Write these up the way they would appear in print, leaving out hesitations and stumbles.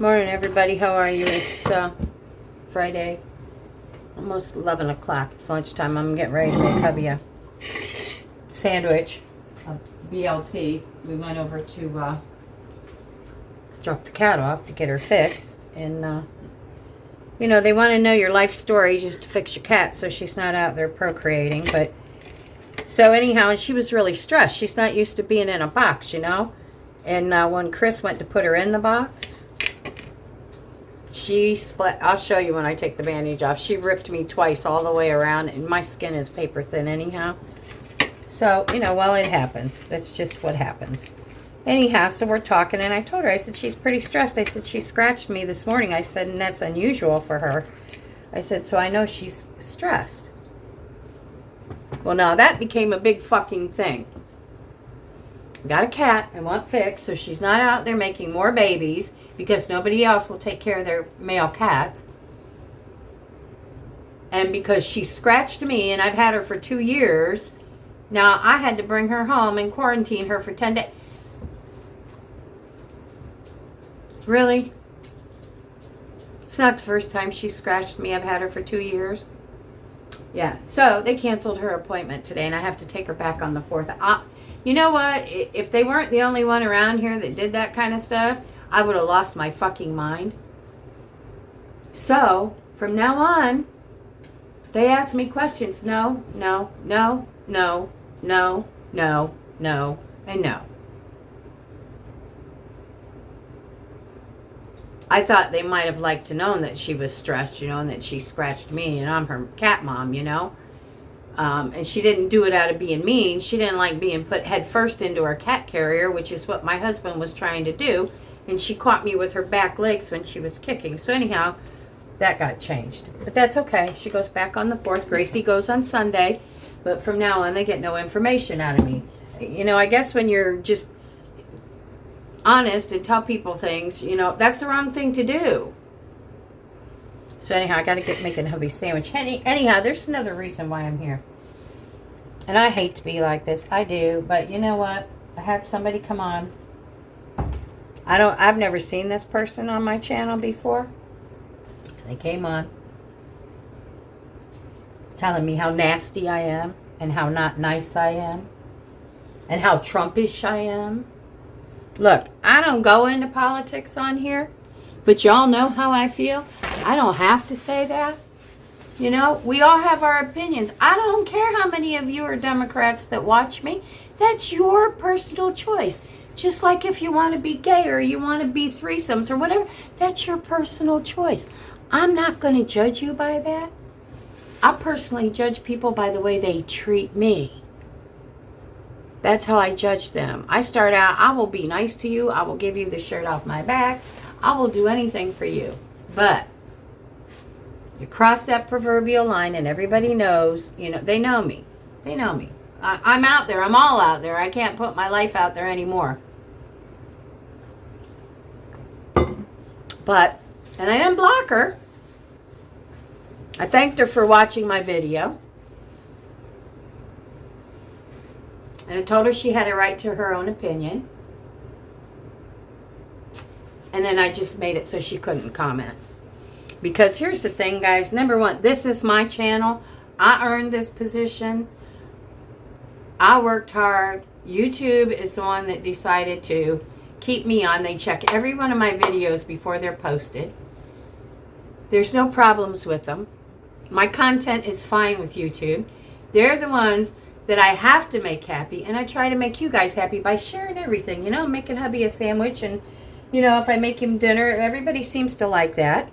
Morning, everybody. How are you? It's Friday, almost 11 o'clock. It's lunchtime. I'm getting ready to make hubby a sandwich, a BLT. We went over to drop the cat off to get her fixed. And, you know, they want to know your life story just to fix your cat so she's not out there procreating. But, so anyhow, she was really stressed. She's not used to being in a box, you know. And when Chris went to put her in the box, she split. I'll show you when I take the bandage off. She ripped me twice all the way around, and my skin is paper thin anyhow. So, you know, well, it happens. That's just what happens. Anyhow, so we're talking, and I told her, I said, she's pretty stressed. I said, she scratched me this morning. I said, and that's unusual for her. I said, so I know she's stressed. Well, now that became a big fucking thing. Got a cat I want fixed so she's not out there making more babies because nobody else will take care of their male cats. And because she scratched me and I've had her for 2 years, now I had to bring her home and quarantine her for 10 days. Really? It's not the first time she scratched me. I've had her for 2 years. Yeah, so they canceled her appointment today and I have to take her back on the 4th. You know what? If they weren't the only one around here that did that kind of stuff, I would have lost my fucking mind. So, from now on, they ask me questions. No, no, no, no, no, no, no, and no. I thought they might have liked to know that she was stressed, you know, and that she scratched me, and I'm her cat mom, you know. And she didn't do it out of being mean. She didn't like being put head first into her cat carrier, which is what my husband was trying to do. And she caught me with her back legs when she was kicking. So anyhow, that got changed. But that's okay. She goes back on the 4th. Gracie goes on Sunday. But from now on, they get no information out of me. You know, I guess when you're just honest and tell people things, you know, that's the wrong thing to do. So anyhow, I got to get making hubby sandwich. Anyhow, there's another reason why I'm here. And I hate to be like this. I do. But you know what? I had somebody come on. I've never seen this person on my channel before. They came on telling me how nasty I am and how not nice I am and how Trumpish I am. Look, I don't go into politics on here, but y'all know how I feel. I don't have to say that. You know, we all have our opinions. I don't care how many of you are Democrats that watch me. That's your personal choice. Just like if you want to be gay or you want to be threesomes or whatever, that's your personal choice. I'm not going to judge you by that. I personally judge people by the way they treat me. That's how I judge them. I start out, I will be nice to you. I will give you the shirt off my back. I will do anything for you. But you cross that proverbial line and everybody knows, you know, they know me. They know me. I'm out there. I'm all out there. I can't put my life out there anymore. But, and I didn't block her. I thanked her for watching my video. And I told her she had a right to her own opinion. And then I just made it so she couldn't comment. Because here's the thing, guys. Number one, this is my channel. I earned this position. I worked hard. YouTube is the one that decided to keep me on. They check every one of my videos before they're posted. There's no problems with them. My content is fine with YouTube. They're the ones that I have to make happy. And I try to make you guys happy by sharing everything. You know, making hubby a sandwich. And, you know, if I make him dinner, everybody seems to like that.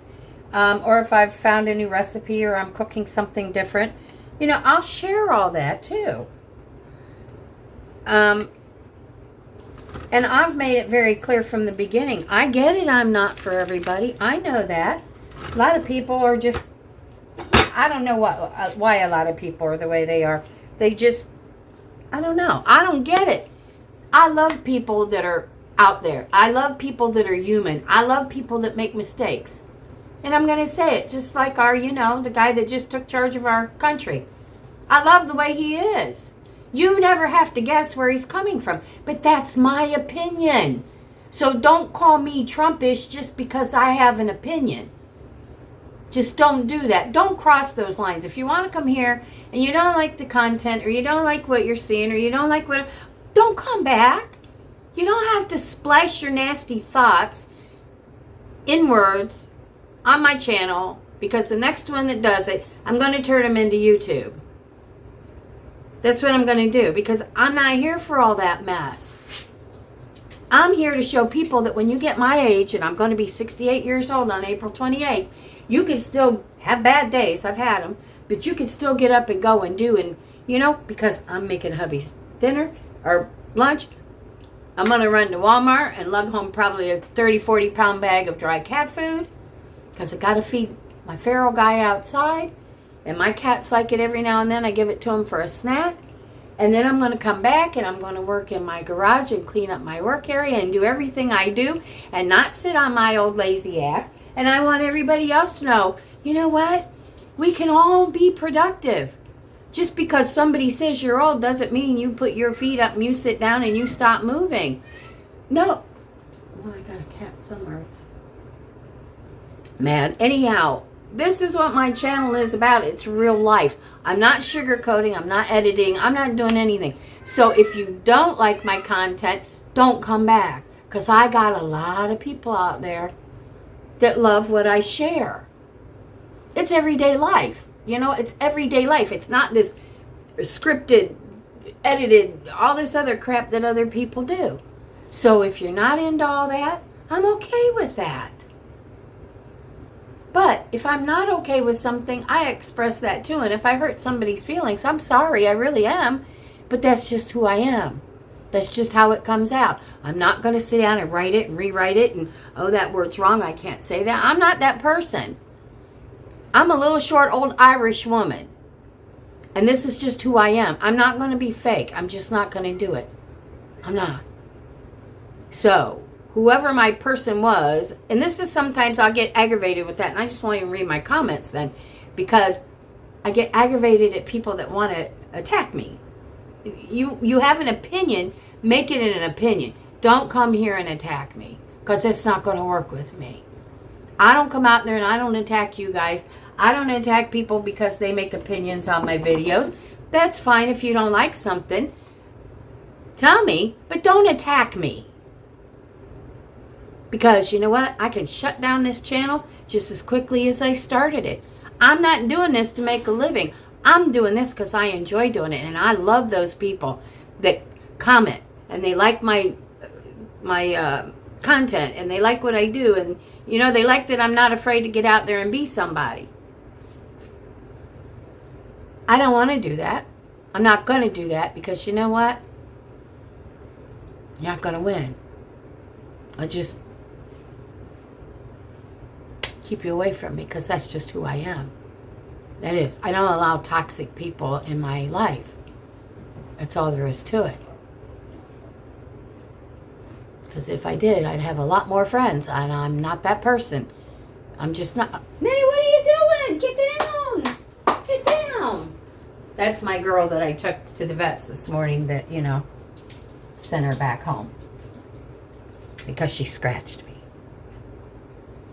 Or if I've found a new recipe or I'm cooking something different, you know, I'll share all that too. And I've made it very clear from the beginning. I get it, I'm not for everybody. I know that. A lot of people are just, I don't know why a lot of people are the way they are. They just, I don't know. I don't get it. I love people that are out there. I love people that are human. I love people that make mistakes. And I'm going to say it, just like our, you know, the guy that just took charge of our country. I love the way he is. You never have to guess where he's coming from. But that's my opinion. So don't call me Trumpish just because I have an opinion. Just don't do that. Don't cross those lines. If you want to come here and you don't like the content, or you don't like what you're seeing, or you don't like what... Don't come back. You don't have to splash your nasty thoughts in words on my channel, because the next one that does it, I'm going to turn them into YouTube. That's what I'm going to do, because I'm not here for all that mess. I'm here to show people that when you get my age, and I'm going to be 68 years old on April 28th, you can still have bad days. I've had them. But you can still get up and go and do. And, you know, because I'm making hubby's dinner or lunch, I'm going to run to Walmart and lug home probably a 30, 40 pound bag of dry cat food. Because I got to feed my feral guy outside. And my cats like it every now and then. I give it to them for a snack. And then I'm going to come back and I'm going to work in my garage and clean up my work area and do everything I do. And not sit on my old lazy ass. And I want everybody else to know, you know what? We can all be productive. Just because somebody says you're old doesn't mean you put your feet up and you sit down and you stop moving. No. Oh, I got a cat somewhere. It's mad. Anyhow, this is what my channel is about. It's real life. I'm not sugarcoating. I'm not editing. I'm not doing anything. So if you don't like my content, don't come back. Because I got a lot of people out there that love what I share. It's everyday life. You know, it's everyday life. It's not this scripted, edited, all this other crap that other people do. So if you're not into all that, I'm okay with that. But if I'm not okay with something, I express that too. And if I hurt somebody's feelings, I'm sorry, I really am. But that's just who I am. That's just how it comes out. I'm not going to sit down and write it and rewrite it and, oh, that word's wrong, I can't say that. I'm not that person. I'm a little short old Irish woman. And this is just who I am. I'm not going to be fake. I'm just not going to do it. I'm not. So, whoever my person was, and this is sometimes I'll get aggravated with that, and I just won't even read my comments then, because I get aggravated at people that want to attack me. You have an opinion, make it an opinion. Don't come here and attack me, because it's not going to work with me. I don't come out there and I don't attack you guys. I don't attack people because they make opinions on my videos. That's fine if you don't like something. Tell me, but don't attack me. Because you know what? I can shut down this channel just as quickly as I started it. I'm not doing this to make a living. I'm doing this because I enjoy doing it. And I love those people that comment and they like my content and they like what I do. And, you know, they like that I'm not afraid to get out there and be somebody. I don't want to do that. I'm not going to do that because you know what? You're not going to win. I'll just keep you away from me because that's just who I am. That is. I don't allow toxic people in my life. That's all there is to it. Because if I did, I'd have a lot more friends. And I'm not that person. I'm just not. Nay, what are you doing? Get down. Get down. That's my girl that I took to the vets this morning that, you know, sent her back home. Because she scratched me.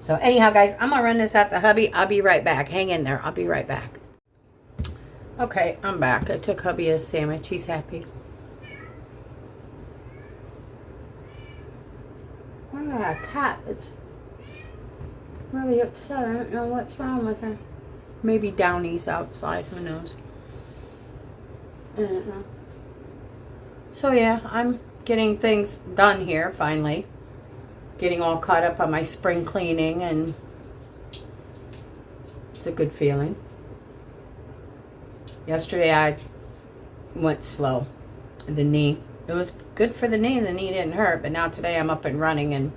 So anyhow, guys, I'm going to run this out to hubby. I'll be right back. Hang in there. I'll be right back. Okay, I'm back. I took hubby a sandwich. He's happy. I got a cat that's really upset. I don't know what's wrong with her. Maybe Downey's outside. Who knows? I don't know. So yeah, I'm getting things done here finally. Getting all caught up on my spring cleaning, and it's a good feeling. Yesterday I went slow. The knee. It was good for the knee. The knee didn't hurt, but now today I'm up and running, and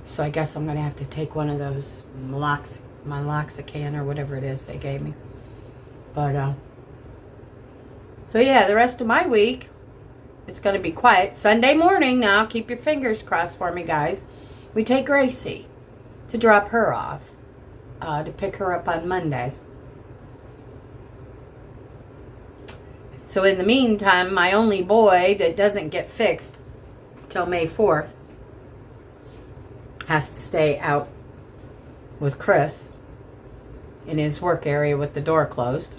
so I guess I'm going to have to take one of those Meloxicam or whatever it is they gave me. But, so yeah, the rest of my week, it's going to be quiet. Sunday morning now, keep your fingers crossed for me, guys. We take Gracie to drop her off, to pick her up on Monday. So in the meantime, my only boy that doesn't get fixed till May 4th, has to stay out with Chris in his work area with the door closed.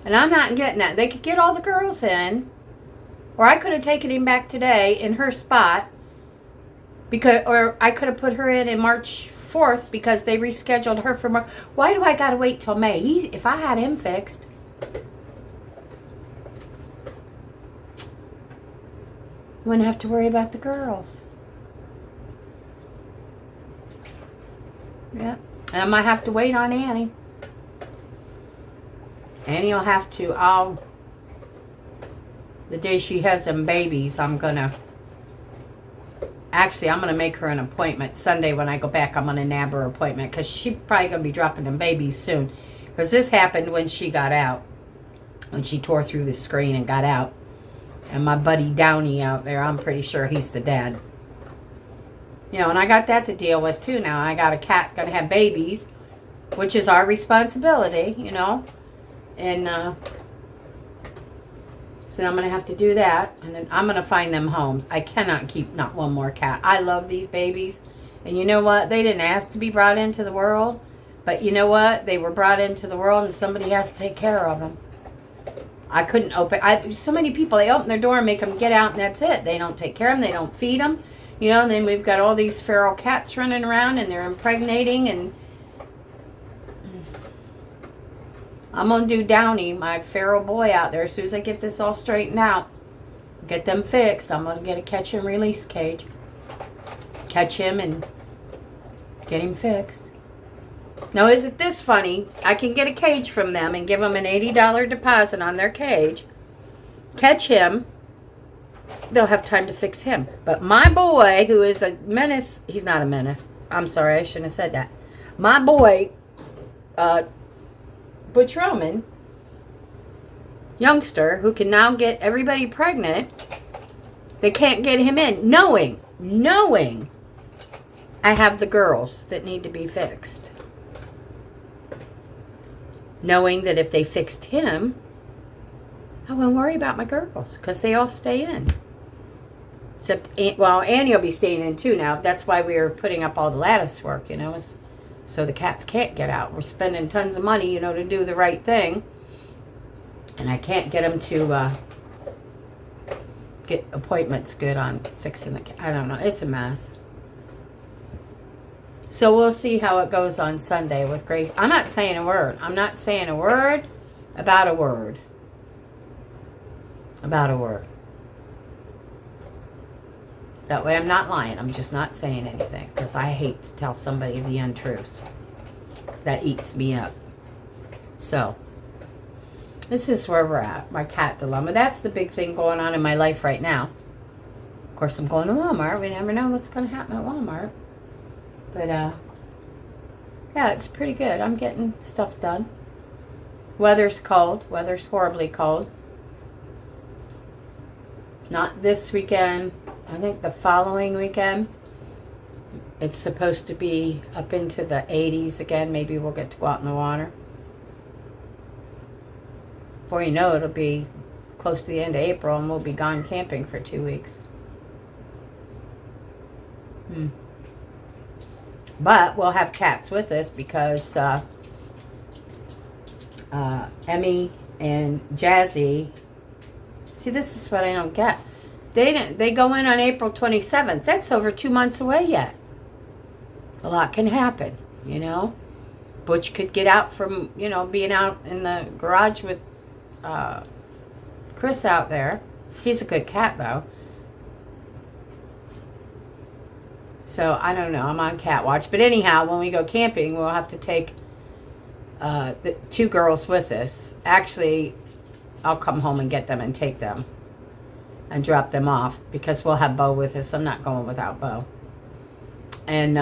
And I'm not getting that. They could get all the girls in, or I could have taken him back today in her spot, because, or I could have put her in March 4th because they rescheduled her for March. Why do I got to wait till May? If I had him fixed, wouldn't have to worry about the girls. Yeah. And I might have to wait on Annie. Annie will have to, the day she has them babies, I'm going to make her an appointment. Sunday when I go back, I'm going to nab her appointment, because she's probably going to be dropping them babies soon. Because this happened when she got out. When she tore through the screen and got out. And my buddy Downey out there, I'm pretty sure he's the dad. You know, and I got that to deal with too now. I got a cat going to have babies, which is our responsibility, you know. And so I'm going to have to do that. And then I'm going to find them homes. I cannot keep not one more cat. I love these babies. And you know what? They didn't ask to be brought into the world. But you know what? They were brought into the world, and somebody has to take care of them. I couldn't open. So many people, they open their door and make them get out, and that's it. They don't take care of them. They don't feed them. You know, and then we've got all these feral cats running around, and they're impregnating, and I'm going to do Downey, my feral boy out there, as soon as I get this all straightened out. Get them fixed. I'm going to get a catch and release cage. Catch him and get him fixed. Now, isn't this funny? I can get a cage from them and give them an $80 deposit on their cage. Catch him. They'll have time to fix him. But my boy, who is a menace, he's not a menace. I'm sorry, I shouldn't have said that. My boy, Butch Roman, youngster, who can now get everybody pregnant, they can't get him in, knowing I have the girls that need to be fixed. Knowing that if they fixed him, I wouldn't worry about my girls, because they all stay in. Except, well, Annie will be staying in too now. That's why we were putting up all the lattice work, you know, so the cats can't get out. We're spending tons of money, you know, to do the right thing. And I can't get them to get appointments good on fixing the cat. I don't know. It's a mess. So we'll see how it goes on Sunday with Grace. I'm not saying a word. I'm not saying a word about a word. About a word. That way I'm not lying. I'm just not saying anything, because I hate to tell somebody the untruth. That eats me up. So, this is where we're at. My cat dilemma. That's the big thing going on in my life right now. Of course, I'm going to Walmart. We never know what's going to happen at Walmart. But, yeah, it's pretty good. I'm getting stuff done. Weather's cold. Weather's horribly cold. Not this weekend. I think the following weekend. It's supposed to be up into the 80s again. Maybe we'll get to go out in the water. Before you know it, it'll be close to the end of April, and we'll be gone camping for 2 weeks. But we'll have cats with us, because Emmy and Jazzy. See, this is what I don't get. They go in on April 27th. That's over 2 months away yet. A lot can happen, you know. Butch could get out from, you know, being out in the garage with Chris out there. He's a good cat, though. So, I don't know. I'm on cat watch. But anyhow, when we go camping, we'll have to take the 2 girls with us. Actually, I'll come home and get them and take them and drop them off, because we'll have Bo with us. I'm not going without Bo. And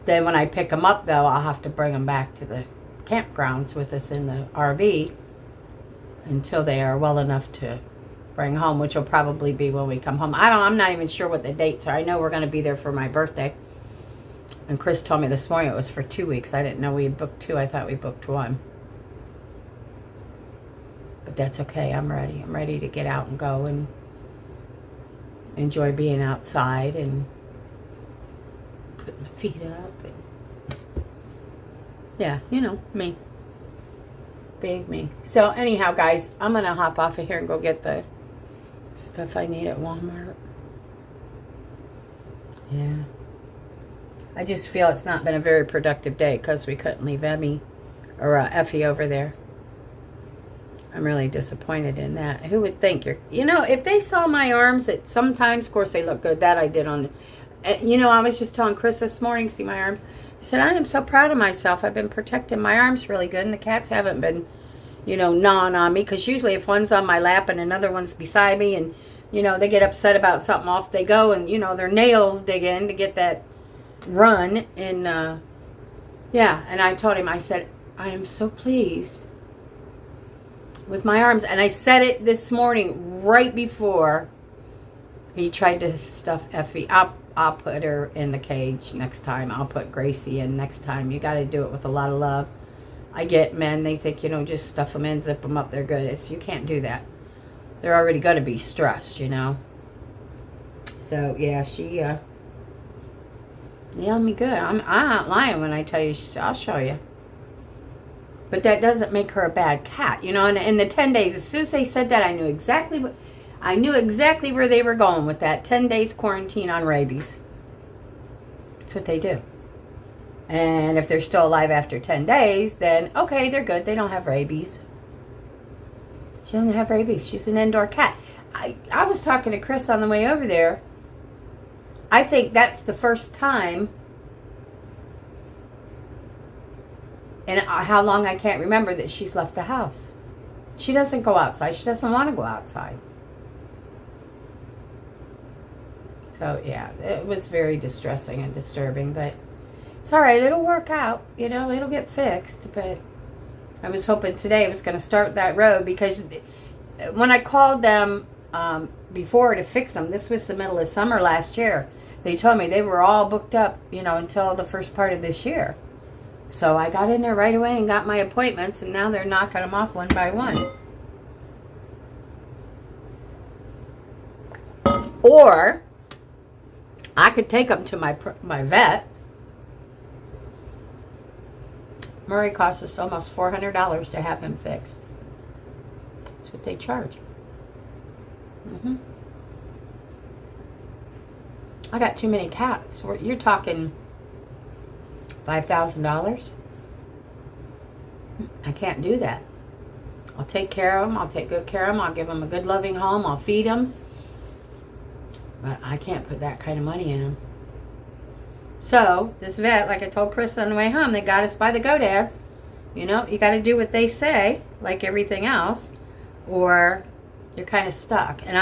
then when I pick them up, though, I'll have to bring them back to the campgrounds with us in the RV until they are well enough to bring home, which will probably be when we come home. I'm not even sure what the dates are. I know we're going to be there for my birthday. And Chris told me this morning it was for 2 weeks. I didn't know we had booked 2. I thought we booked 1. But that's okay. I'm ready. I'm ready to get out and go and enjoy being outside and feet up. And yeah, you know, me. Big me. So anyhow, guys, I'm going to hop off of here and go get the stuff I need at Walmart. Yeah. I just feel it's not been a very productive day because we couldn't leave Effie over there. I'm really disappointed in that. Who would think you know, if they saw my arms, sometimes, of course, they look good. That I did on, you know, I was just telling Chris this morning, see my arms. I said, I am so proud of myself. I've been protecting my arms really good, and the cats haven't been, you know, gnawing on me. Because usually if one's on my lap and another one's beside me and, you know, they get upset about something, off they go, and, you know, their nails dig in to get that run. And, yeah, and I told him, I said, I am so pleased with my arms. And I said it this morning right before he tried to stuff Effie. I'll put her in the cage next time. I'll put Gracie in next time. You got to do it with a lot of love. I get men, they think, you know, just stuff them in, zip them up, they're good. You can't do that. They're already going to be stressed, you know. So, yeah, she nailed me good. I'm not lying when I tell you, I'll show you. But that doesn't make her a bad cat, you know. And in the 10 days, as soon as they said that, I knew exactly where they were going with that 10 days quarantine on rabies. That's what they do. And if they're still alive after 10 days, then okay, they're good. They don't have rabies. She doesn't have rabies. She's an indoor cat. I was talking to Chris on the way over there. I think that's the first time in how long I can't remember that she's left the house. She doesn't go outside. She doesn't want to go outside. So, yeah, it was very distressing and disturbing, but it's all right. It'll work out. You know, it'll get fixed, but I was hoping today it was going to start that road, because when I called them before to fix them, this was the middle of summer last year, they told me they were all booked up, you know, until the first part of this year. So I got in there right away and got my appointments, and now they're knocking them off one by one. Or I could take them to my vet. Murray cost us almost $400 to have him fixed. That's what they charge. I got too many cats. You're talking $5,000. I can't do that. I'll take care of them. I'll take good care of them. I'll give them a good loving home. I'll feed them. But I can't put that kind of money in them. So, this vet, like I told Chris on the way home, they got us by the godads. You know, you got to do what they say, like everything else, or you're kind of stuck. And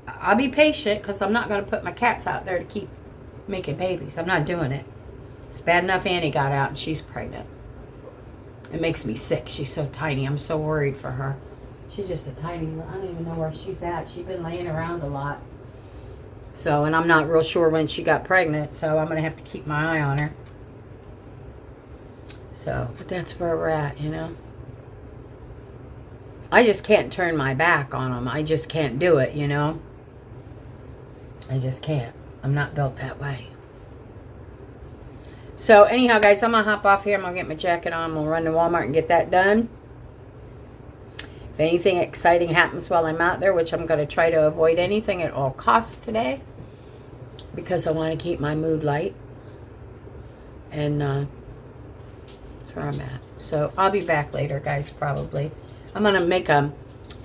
I'll be patient, because I'm not going to put my cats out there to keep making babies. I'm not doing it. It's bad enough Annie got out and she's pregnant. It makes me sick. She's so tiny. I'm so worried for her. She's just a tiny, I don't even know where she's at. She's been laying around a lot. So, and I'm not real sure when she got pregnant, so I'm going to have to keep my eye on her. So, but that's where we're at, you know. I just can't turn my back on them. I just can't do it, you know. I just can't. I'm not built that way. So, anyhow, guys, I'm going to hop off here. I'm going to get my jacket on. I'm going to run to Walmart and get that done. If anything exciting happens while I'm out there, which I'm going to try to avoid anything at all costs today, because I want to keep my mood light. And that's where I'm at. So I'll be back later, guys, probably. I'm going to make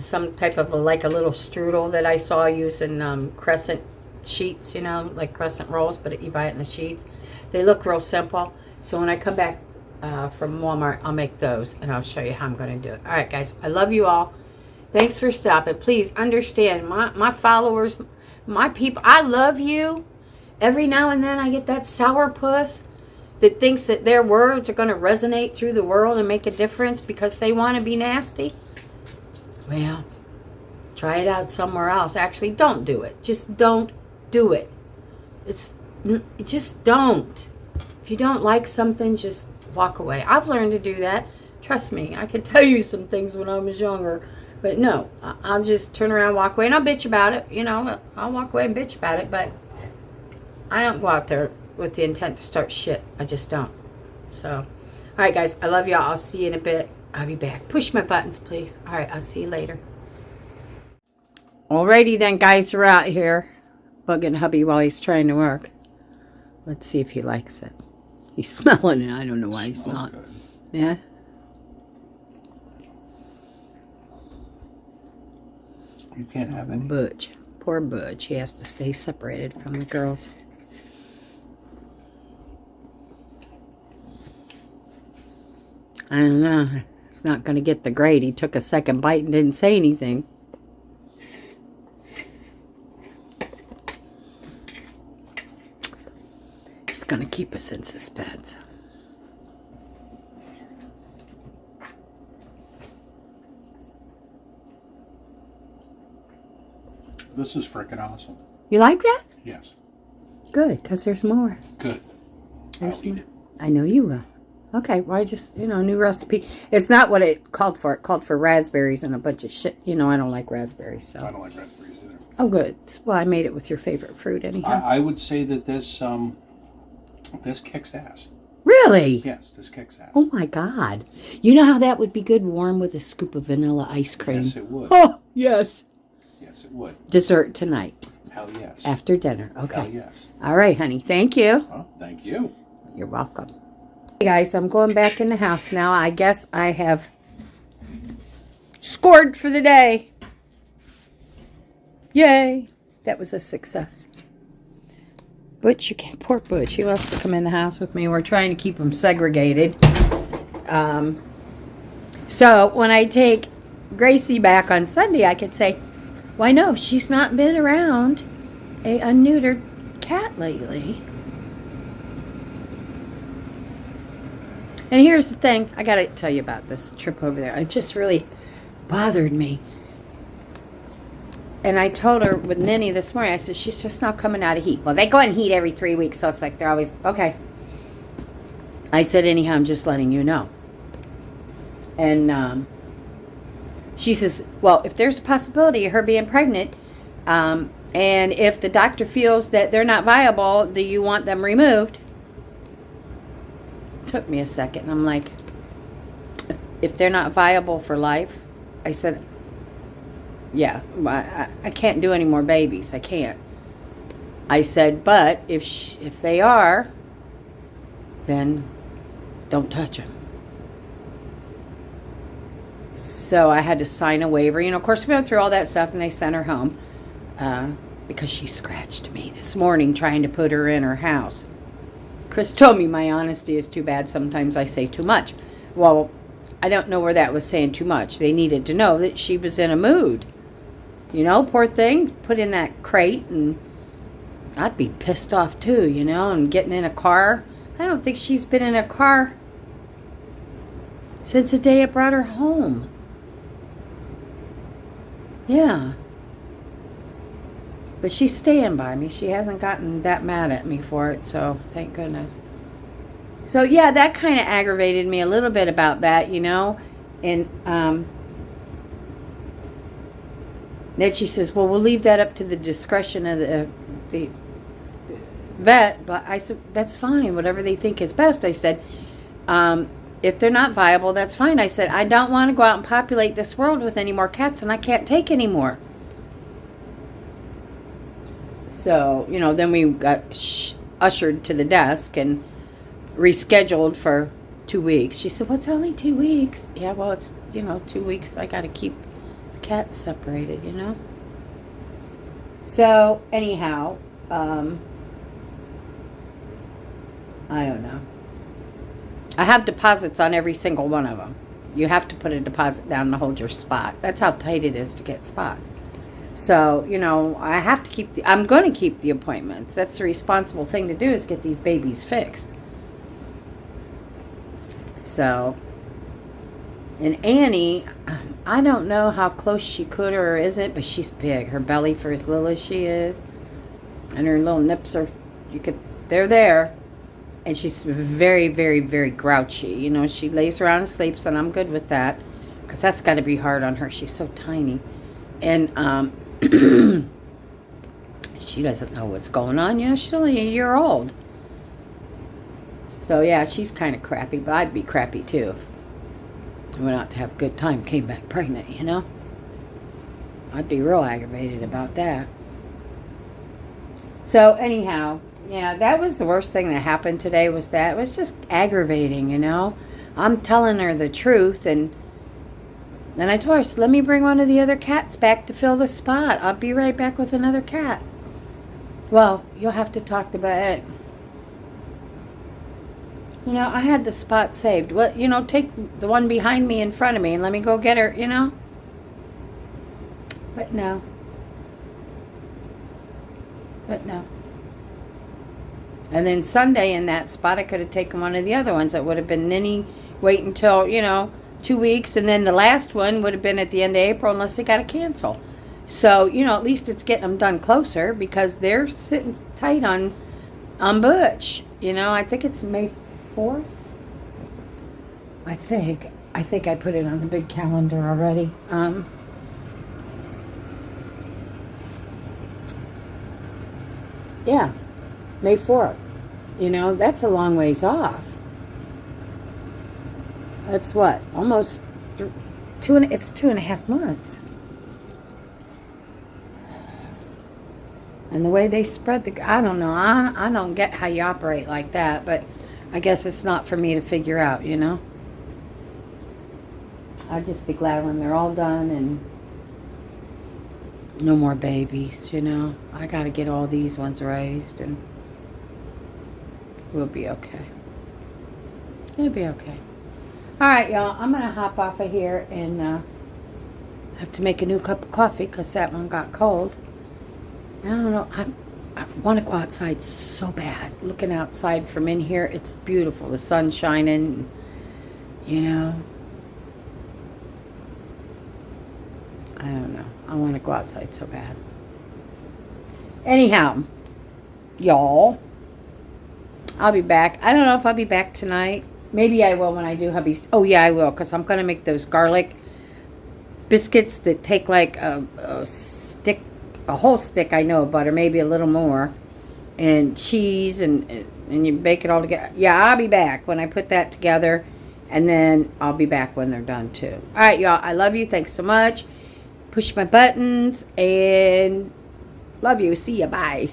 some type of like a little strudel that I saw using crescent sheets, you know, like crescent rolls, but you buy it in the sheets. They look real simple. So when I come back from Walmart, I'll make those, and I'll show you how I'm going to do it. All right, guys, I love you all. Thanks for stopping. Please understand, my followers, my people, I love you. Every now and then I get that sourpuss that thinks that their words are going to resonate through the world and make a difference because they want to be nasty. Well, try it out somewhere else. Actually, don't do it. Just don't do it. Just don't. If you don't like something, just walk away. I've learned to do that. Trust me, I could tell you some things when I was younger. But no, I'll just turn around, walk away, and I'll bitch about it. You know, I'll walk away and bitch about it. But I don't go out there with the intent to start shit. I just don't. So, all right, guys. I love y'all. I'll see you in a bit. I'll be back. Push my buttons, please. All right. I'll see you later. Alrighty then, guys. We're out here bugging hubby while he's trying to work. Let's see if he likes it. He's smelling it. I don't know why he's smelling it. Yeah. You can't have any. Butch. Poor Butch. He has to stay separated from the girls. I don't know. It's not going to get the grade. He took a second bite and didn't say anything. It's going to keep us in suspense. This is freaking awesome. You like that? Yes. Good, because there's more. Good. There's I'll eat it. I know you will. Okay, well, I just, new recipe. It's not what it called for. It called for raspberries and a bunch of shit. I don't like raspberries, so. I don't like raspberries either. Oh, good. Well, I made it with your favorite fruit anyhow. I would say that this kicks ass. Really? Yes, this kicks ass. Oh, my God. You know how that would be good warm with a scoop of vanilla ice cream? Yes, it would. Oh, yes. Yes, it would. Dessert tonight. Hell yes. After dinner. Okay. Hell yes. All right, honey. Thank you. Well, thank you. You're welcome. Hey, guys, I'm going back in the house now. I guess I have scored for the day. Yay. That was a success. Butch, you can't. Poor Butch. He wants to come in the house with me. We're trying to keep them segregated. So when I take Gracie back on Sunday, I could say, why no, she's not been around a unneutered cat lately. And here's the thing. I got to tell you about this trip over there. It just really bothered me. And I told her with Ninny this morning, I said, she's just not coming out of heat. Well, they go in heat every 3 weeks, so it's like they're always, okay. I said, anyhow, I'm just letting you know. And she says, well, if there's a possibility of her being pregnant, and if the doctor feels that they're not viable, do you want them removed? Took me a second. I'm like, if they're not viable for life, I said, yeah, I can't do any more babies. I can't. I said, but if they are, then don't touch them. So I had to sign a waiver. Of course, we went through all that stuff, and they sent her home because she scratched me this morning trying to put her in her house. Chris told me my honesty is too bad. Sometimes I say too much. Well, I don't know where that was saying too much. They needed to know that she was in a mood. Poor thing, put in that crate, and I'd be pissed off too, and getting in a car. I don't think she's been in a car since the day I brought her home. Yeah. But she's staying by me. She hasn't gotten that mad at me for it, so thank goodness. So, yeah, that kind of aggravated me a little bit about that, And then she says, well, we'll leave that up to the discretion of the vet. But I said, that's fine, whatever they think is best. I said, if they're not viable, that's fine. I said, I don't want to go out and populate this world with any more cats, and I can't take any more. So, then we got ushered to the desk and rescheduled for 2 weeks. She said, well, it's only 2 weeks. Yeah, well, it's, 2 weeks. I got to keep the cats separated, So, anyhow, I don't know. I have deposits on every single one of them. You have to put a deposit down to hold your spot. That's how tight it is to get spots. So, I have to I'm going to keep the appointments. That's the responsible thing to do, is get these babies fixed. So, and Annie, I don't know how close she could or isn't, but she's big. Her belly, for as little as she is, and her little nips they're there. And she's very, very, very grouchy. She lays around and sleeps, and I'm good with that, because that's got to be hard on her. She's so tiny. And she doesn't know what's going on. She's only a year old. So, yeah, she's kind of crappy, but I'd be crappy, too. If I went out to have a good time, came back pregnant, you know? I'd be real aggravated about that. So, anyhow, yeah, that was the worst thing that happened today was that. It was just aggravating, you know? I'm telling her the truth, and I told her, I said, let me bring one of the other cats back to fill the spot. I'll be right back with another cat. Well, you'll have to talk about it. You know, I had the spot saved. Well, you know, take the one behind me in front of me and let me go get her, you know? But no. And then Sunday in that spot, I could have taken one of the other ones. It would have been Ninny, wait until, 2 weeks. And then the last one would have been at the end of April unless they got to cancel. So, at least it's getting them done closer because they're sitting tight on Butch. I think it's May 4th. I think I put it on the big calendar already. Yeah, May 4th. That's a long ways off. That's what? Almost it's 2.5 months. And the way they spread I don't know. I don't get how you operate like that, but I guess it's not for me to figure out, I'll just be glad when they're all done and no more babies, I got to get all these ones raised and we'll be okay. It'll be okay. All right, y'all. I'm going to hop off of here and have to make a new cup of coffee because that one got cold. I don't know. I want to go outside so bad. Looking outside from in here, it's beautiful. The sun's shining, I don't know. I want to go outside so bad. Anyhow, y'all, I'll be back. I don't know if I'll be back tonight. Maybe I will when I do hubby's. Oh, yeah, I will, because I'm going to make those garlic biscuits that take like a whole stick, I know, of butter, maybe a little more, and cheese, and you bake it all together. Yeah, I'll be back when I put that together, and then I'll be back when they're done, too. All right, y'all, I love you. Thanks so much. Push my buttons, and love you. See ya. Bye.